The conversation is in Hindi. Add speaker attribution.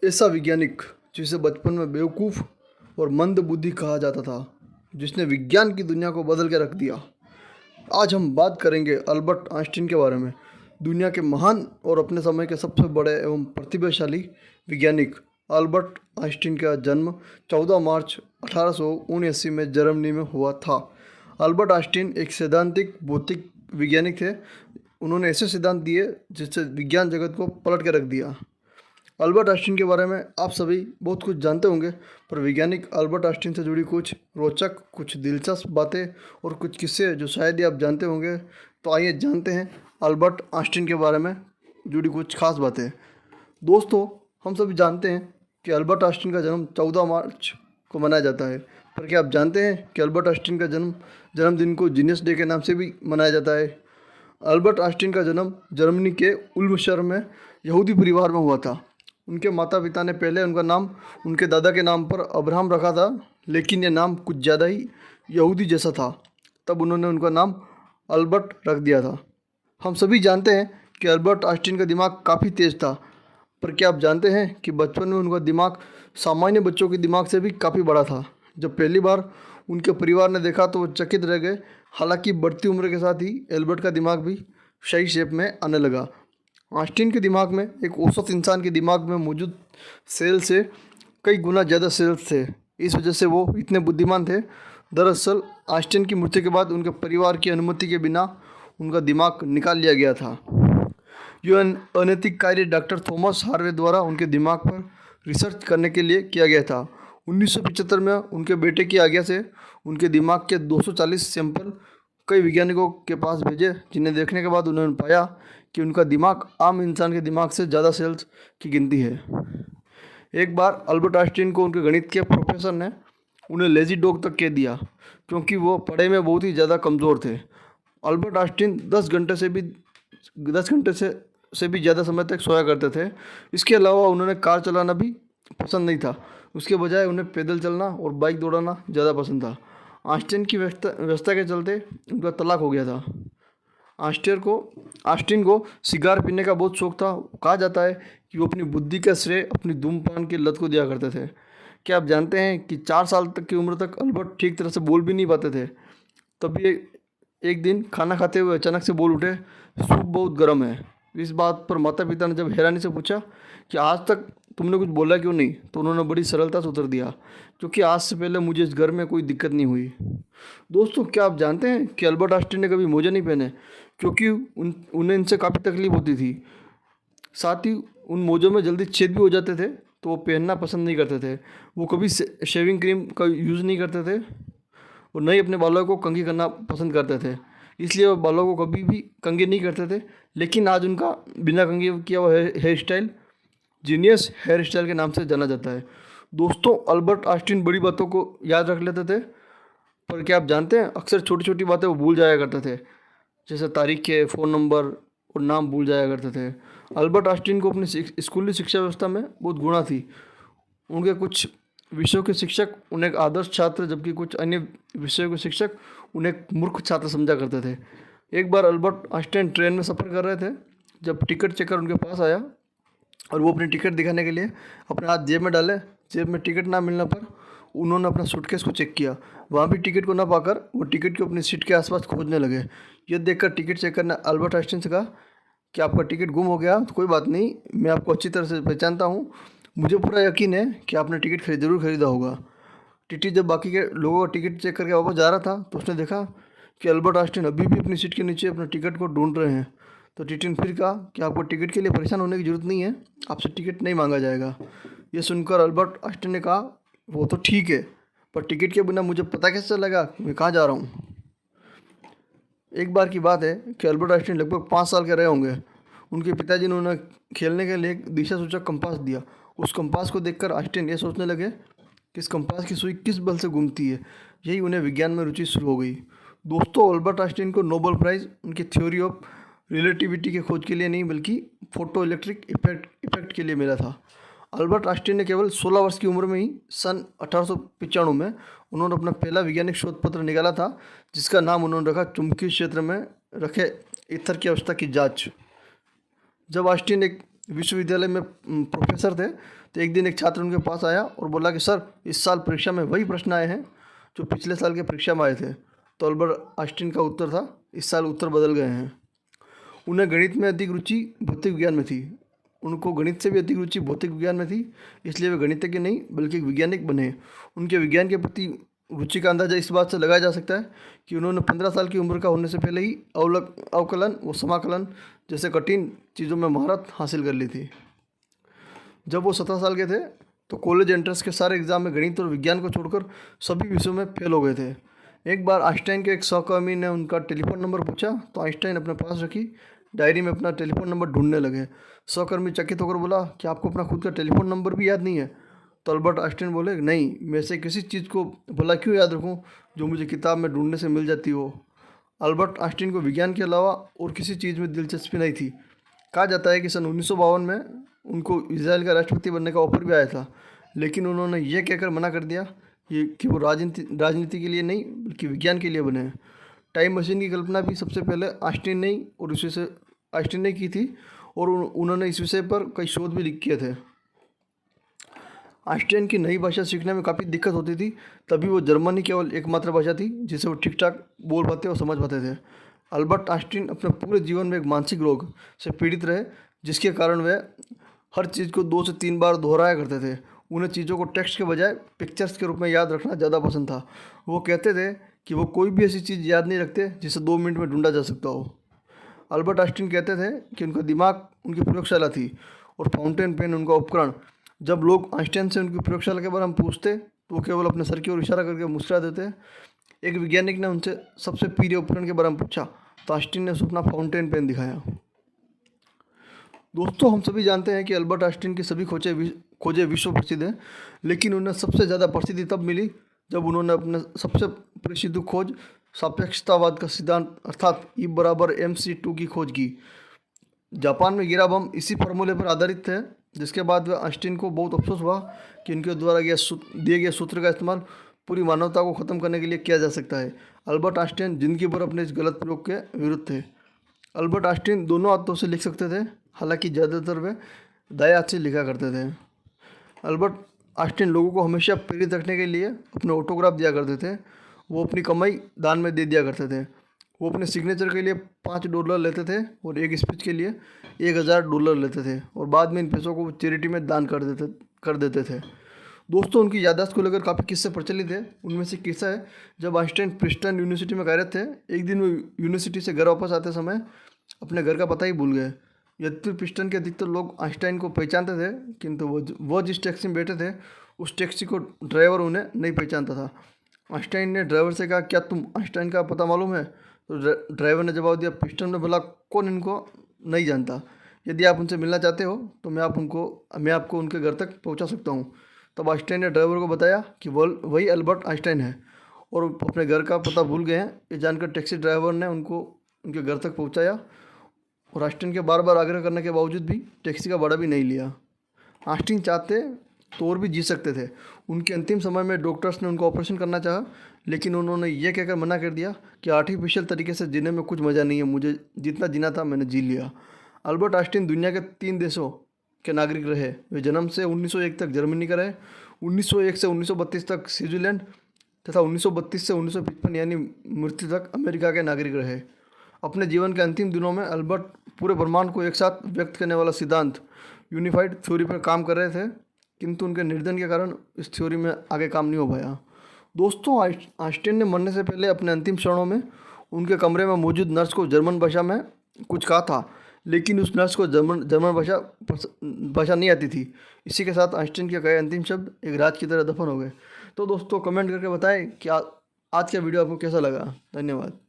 Speaker 1: ऐसा वैज्ञानिक जिसे बचपन में बेवकूफ़ और मंद बुद्धि कहा जाता था, जिसने विज्ञान की दुनिया को बदल के रख दिया। आज हम बात करेंगे अल्बर्ट आइंस्टीन के बारे में, दुनिया के महान और अपने समय के सबसे बड़े एवं प्रतिभाशाली वैज्ञानिक। अल्बर्ट आइंस्टीन का जन्म 14 मार्च 1879 में जर्मनी में हुआ था। अल्बर्ट आइंस्टीन एक सैद्धांतिक भौतिक वैज्ञानिक थे। उन्होंने ऐसे सिद्धांत दिए जिससे विज्ञान जगत को पलट के रख दिया। अल्बर्ट आइंस्टीन के बारे में आप सभी बहुत कुछ जानते होंगे, पर वैज्ञानिक अल्बर्ट आइंस्टीन से जुड़ी कुछ रोचक, कुछ दिलचस्प बातें और कुछ किस्से जो शायद ही आप जानते होंगे। तो आइए जानते हैं अल्बर्ट आइंस्टीन के बारे में जुड़ी कुछ खास बातें। दोस्तों, हम सभी जानते हैं कि अल्बर्ट आइंस्टीन का जन्म 14 मार्च को मनाया जाता है, पर क्या आप जानते हैं कि अल्बर्ट आइंस्टीन का जन्मदिन को जीनियस डे के नाम से भी मनाया जाता है। अल्बर्ट आइंस्टीन का जन्म जर्मनी के उल्म शहर में यहूदी परिवार में हुआ था। उनके माता पिता ने पहले उनका नाम उनके दादा के नाम पर अब्राहम रखा था, लेकिन यह नाम कुछ ज़्यादा ही यहूदी जैसा था। तब उन्होंने उनका नाम अल्बर्ट रख दिया था। हम सभी जानते हैं कि अल्बर्ट आइंस्टीन का दिमाग काफ़ी तेज़ था, पर क्या आप जानते हैं कि बचपन में उनका दिमाग सामान्य बच्चों के दिमाग से भी काफ़ी बड़ा था। जब पहली बार उनके परिवार ने देखा तो वो चकित रह गए। हालांकि बढ़ती उम्र के साथ ही एल्बर्ट का दिमाग भी सही शेप में आने लगा। आइंस्टीन के दिमाग में एक औसत इंसान के दिमाग में मौजूद सेल से कई गुना ज़्यादा सेल्स थे। इस वजह से वो इतने बुद्धिमान थे। दरअसल आइंस्टीन की मृत्यु के बाद उनके परिवार की अनुमति के बिना उनका दिमाग निकाल लिया गया था। यह अनैतिक कार्य डॉक्टर थॉमस हार्वे द्वारा उनके दिमाग पर रिसर्च करने के लिए किया गया था। 1975 में उनके बेटे की आज्ञा से उनके दिमाग के 240 सैंपल कई वैज्ञानिकों के पास भेजे, जिन्हें देखने के बाद उन्होंने पाया कि उनका दिमाग आम इंसान के दिमाग से ज़्यादा सेल्स की गिनती है। एक बार अल्बर्ट आइंस्टीन को उनके गणित के प्रोफेसर ने उन्हें लेजी डॉग तक कह दिया, क्योंकि वो पढ़ाई में बहुत ही ज़्यादा कमज़ोर थे। अल्बर्ट आइंस्टीन 10 घंटे से भी ज़्यादा समय तक सोया करते थे। इसके अलावा उन्होंने कार चलाना भी पसंद नहीं था। उसके बजाय उन्हें पैदल चलना और बाइक दौड़ाना ज़्यादा पसंद था। आइंस्टीन की व्यस्तता के चलते उनका तलाक हो गया था। आइंस्टीन को सिगार पीने का बहुत शौक था। कहा जाता है कि वो अपनी बुद्धि का श्रेय अपनी धूम्रपान की लत को दिया करते थे। क्या आप जानते हैं कि 4 साल तक की उम्र तक अल्बर्ट ठीक तरह से बोल भी नहीं पाते थे। तभी एक दिन खाना खाते हुए अचानक से बोल उठे, सूप बहुत गर्म है। इस बात पर माता पिता ने जब हैरानी से पूछा कि आज तक तुमने कुछ बोला क्यों नहीं, तो उन्होंने बड़ी सरलता से उत्तर दिया, क्योंकि आज से पहले मुझे इस घर में कोई दिक्कत नहीं हुई। दोस्तों, क्या आप जानते हैं कि अल्बर्ट आइंस्टीन ने कभी मोजे नहीं पहने, क्योंकि उन्हें इनसे काफ़ी तकलीफ होती थी। साथ ही उन मोजों में जल्दी छेद भी हो जाते थे, तो वो पहनना पसंद नहीं करते थे। वो कभी शेविंग क्रीम का यूज़ नहीं करते थे और न ही अपने बालों को कंघी करना पसंद करते थे। इसलिए वो बालों को कभी भी कंघी नहीं करते थे। लेकिन आज उनका बिना कंघी किया हुआ hairstyle genius hairstyle के नाम से जाना जाता है। दोस्तों, अल्बर्ट आइंस्टीन बड़ी बातों को याद रख लेते थे, पर क्या आप जानते हैं अक्सर छोटी छोटी बातें वो भूल जाया करते थे, जैसे तारीखें, फ़ोन नंबर और नाम भूल जाया करते थे। अल्बर्ट आइंस्टीन को अपनी स्कूली शिक्षा व्यवस्था में बहुत गुणा थी। उनके कुछ विषयों के शिक्षक उन्हें एक आदर्श छात्र, जबकि कुछ अन्य विषयों के शिक्षक उन्हें एक मूर्ख छात्र समझा करते थे। एक बार अल्बर्ट आइंस्टीन ट्रेन में सफ़र कर रहे थे, जब टिकट चेकर उनके पास आया और वो अपनी टिकट दिखाने के लिए अपने हाथ जेब में डाले। जेब में टिकट ना मिलने पर उन्होंने अपना सूटकेस को चेक किया। वहाँ भी टिकट को ना पाकर वो टिकट को अपनी सीट के आसपास खोजने लगे। यह देखकर टिकट चेकर ने अल्बर्ट आइंस्टीन से कहा कि आपका टिकट गुम हो गया, तो कोई बात नहीं, मैं आपको अच्छी तरह से पहचानता हूँ। मुझे पूरा यकीन है कि आपने टिकट ज़रूर खरीदा होगा। टीटी जब बाकी के लोगों का टिकट चेक करके वापस जा रहा था, तो उसने देखा कि अल्बर्ट आइंस्टीन अभी भी अपनी सीट के नीचे अपने टिकट को ढूंढ रहे हैं। तो टीटी ने फिर कहा कि आपको टिकट के लिए परेशान होने की ज़रूरत नहीं है, आपसे टिकट नहीं मांगा जाएगा। ये सुनकर अल्बर्ट आइंस्टीन ने कहा, वो तो ठीक है, पर टिकट के बिना मुझे पता कैसे चलेगा मैं कहाँ जा रहा हूँ। एक बार की बात है कि अल्बर्ट आइंस्टीन लगभग 5 साल के रहे होंगे। उनके पिताजी ने उन्हें खेलने के लिए एक दिशा सूचक कंपास दिया। उस कंपास को देखकर आइंस्टीन ये सोचने लगे कि इस कंपास की सुई किस बल से घूमती है। यही उन्हें विज्ञान में रुचि शुरू हो गई। दोस्तों, अल्बर्ट आइंस्टीन को नोबेल प्राइज़ उनकी थ्योरी ऑफ रिलेटिविटी के खोज के लिए नहीं, बल्कि फोटो इलेक्ट्रिक इफेक्ट के लिए मिला था। अल्बर्ट आइंस्टीन ने केवल 16 वर्ष की उम्र में ही सन 1895 में उन्होंने अपना पहला वैज्ञानिक शोध पत्र निकाला था, जिसका नाम उन्होंने रखा चुंबकीय क्षेत्र में रखे ईथर की अवस्था की जांच। जब आइंस्टीन एक विश्वविद्यालय में प्रोफेसर थे। तो एक दिन एक छात्र उनके पास आया और बोला कि सर, इस साल परीक्षा में वही प्रश्न आए हैं जो पिछले साल के परीक्षा में आए थे। तो अल्बर्ट आइंस्टीन का उत्तर था, इस साल उत्तर बदल गए हैं। उन्हें गणित में अधिक रुचि भौतिक विज्ञान में थी। उनको गणित से भी अधिक रुचि भौतिक विज्ञान में थी, इसलिए वे गणितज्ञ नहीं बल्कि एक वैज्ञानिक बने। उनके विज्ञान के प्रति रुचि का अंदाजा इस बात से लगाया जा सकता है कि उन्होंने 15 साल की उम्र का होने से पहले ही अवकलन व समाकलन जैसे कठिन चीज़ों में महारत हासिल कर ली थी। जब वो 17 साल के थे तो कॉलेज एंट्रेंस के सारे एग्जाम में गणित और विज्ञान को छोड़कर सभी विषयों में फेल हो गए थे। एक बार आइंस्टाइन के एक सहकर्मी ने उनका टेलीफोन नंबर पूछा तो आइंस्टाइन अपने पास रखी डायरी में अपना टेलीफोन नंबर ढूंढने लगे। सहकर्मी चकित होकर बोला, क्या आपको अपना खुद का टेलीफोन नंबर भी याद नहीं है? तो अल्बर्ट आइंस्टाइन बोले, नहीं, मैं से किसी चीज़ को भला क्यों याद रखूं जो मुझे किताब में ढूंढने से मिल जाती हो। अल्बर्ट आइंस्टाइन को विज्ञान के अलावा और किसी चीज़ में दिलचस्पी नहीं थी। कहा जाता है कि सन 1952 में उनको इजराइल का राष्ट्रपति बनने का ऑफर भी आया था, लेकिन उन्होंने ये कहकर मना कर दिया कि वो राजनीति के लिए नहीं बल्कि विज्ञान के लिए बने हैं। टाइम मशीन की कल्पना भी सबसे पहले आइंस्टीन ने की थी और उन्होंने इस विषय पर कई शोध भी लिख किए थे। आइंस्टाइन की नई भाषा सीखने में काफ़ी दिक्कत होती थी, तभी वो जर्मनी केवल एकमात्र भाषा थी जिसे वो ठीक ठाक बोल पाते और समझ पाते थे। अल्बर्ट आइंस्टीन अपने पूरे जीवन में एक मानसिक रोग से पीड़ित रहे, जिसके कारण वे हर चीज़ को 2 से 3 बार दोहराया करते थे। उन्हें चीज़ों को टेक्स्ट के बजाय पिक्चर्स के रूप में याद रखना ज़्यादा पसंद था। वो कहते थे कि वो कोई भी ऐसी चीज़ याद नहीं रखते जिसे 2 मिनट में ढूंढा जा सकता हो। अल्बर्ट आइंस्टीन कहते थे कि उनका दिमाग उनकी प्रयोगशाला थी और फाउंटेन पेन उनका उपकरण। जब लोग आइंस्टाइन से उनकी प्रयोगशाला के बारे में पूछते तो वो केवल अपने सर की ओर इशारा करके मुस्कुरा देते। एक वैज्ञानिक ने उनसे सबसे प्रिय उपकरण के बारे में पूछा तो आइंस्टीन ने उसे अपना फाउंटेन पेन दिखाया। दोस्तों, हम सभी जानते हैं कि अल्बर्ट आइंस्टीन की सभी खोजें विश्व प्रसिद्ध हैं, लेकिन उन्हें सबसे ज़्यादा प्रसिद्धि तब मिली जब उन्होंने अपने सबसे प्रसिद्ध खोज सापेक्षतावाद का सिद्धांत अर्थात E=mc2 की खोज की। जापान में गिरा बम इसी फार्मूले पर आधारित थे, जिसके बाद वह आइंस्टीन को बहुत अफसोस हुआ कि उनके द्वारा दिए गए सूत्र का इस्तेमाल पूरी मानवता को ख़त्म करने के लिए किया जा सकता है। अल्बर्ट आइंस्टीन जिंदगी भर अपने इस गलत प्रयोग के विरुद्ध थे। अल्बर्ट आइंस्टीन दोनों हाथों से लिख सकते थे, हालांकि ज़्यादातर वे दाएं हाथ से लिखा करते थे। अल्बर्ट आइंस्टीन लोगों को हमेशा प्रेरित रखने के लिए अपने ऑटोग्राफ दिया करते थे। वो अपनी कमाई दान में दे दिया करते थे। वो अपने सिग्नेचर के लिए $5 लेते थे और एक स्पीच के लिए $1000 लेते थे और बाद में इन पैसों को चैरिटी में दान कर देते थे। दोस्तों, उनकी याददाश्त को लेकर काफ़ी किस्से प्रचलित है। उनमें से किस्सा है जब आइंस्टाइन प्रिंसटन यूनिवर्सिटी में कार्यरत थे। एक दिन वो यूनिवर्सिटी से घर वापस आते समय अपने घर का पता ही भूल गए। यद्यपि प्रिंसटन के अधिकतर लोग आइंस्टाइन को पहचानते थे, किंतु वो जिस टैक्सी में बैठे थे उस टैक्सी को ड्राइवर उन्हें नहीं पहचानता था। आइंस्टाइन ने ड्राइवर से कहा, क्या तुम आइंस्टाइन का पता मालूम है? तो ड्राइवर ने जवाब दिया, प्रिंसटन ने बोला, कौन इनको नहीं जानता। यदि आप उनसे मिलना चाहते हो तो मैं आपको उनके घर तक पहुंचा सकता हूं। तब आइंस्टाइन ने ड्राइवर को बताया कि वही अल्बर्ट आइंस्टाइन है और अपने घर का पता भूल गए हैं। ये जानकर टैक्सी ड्राइवर ने उनको उनके घर तक पहुंचाया और आइंस्टाइन के बार बार आग्रह करने के बावजूद भी टैक्सी का भाड़ा भी नहीं लिया। आइंस्टाइन चाहते तो और भी जी सकते थे। उनके अंतिम समय में डॉक्टर्स ने उनको ऑपरेशन करना चाहा, लेकिन उन्होंने ये कहकर मना कर दिया कि आर्टिफिशियल तरीके से जीने में कुछ मज़ा नहीं है, मुझे जितना जीना था मैंने जी लिया। अल्बर्ट आइंस्टीन दुनिया के 3 देशों के नागरिक रहे। वे जन्म से 1901 तक जर्मनी का रहे, 1901 से 1932 तक स्विट्जरलैंड तथा 1932 से 1955 यानी मृत्यु तक अमेरिका के नागरिक रहे। अपने जीवन के अंतिम दिनों में अल्बर्ट पूरे ब्रह्मांड को एक साथ व्यक्त करने वाला सिद्धांत यूनिफाइड थ्योरी पर काम कर रहे थे, किंतु उनके निर्धन के कारण इस थ्योरी में आगे काम नहीं हो पाया। दोस्तों, आइंस्टाइन ने मरने से पहले अपने अंतिम क्षणों में उनके कमरे में मौजूद नर्स को जर्मन भाषा में कुछ कहा था, लेकिन उस नर्स को जर्मन भाषा नहीं आती थी। इसी के साथ आइंस्टाइन के कहे अंतिम शब्द एक राज की तरह दफन हो गए। तो दोस्तों, कमेंट करके बताएं कि आज का वीडियो आपको कैसा लगा। धन्यवाद।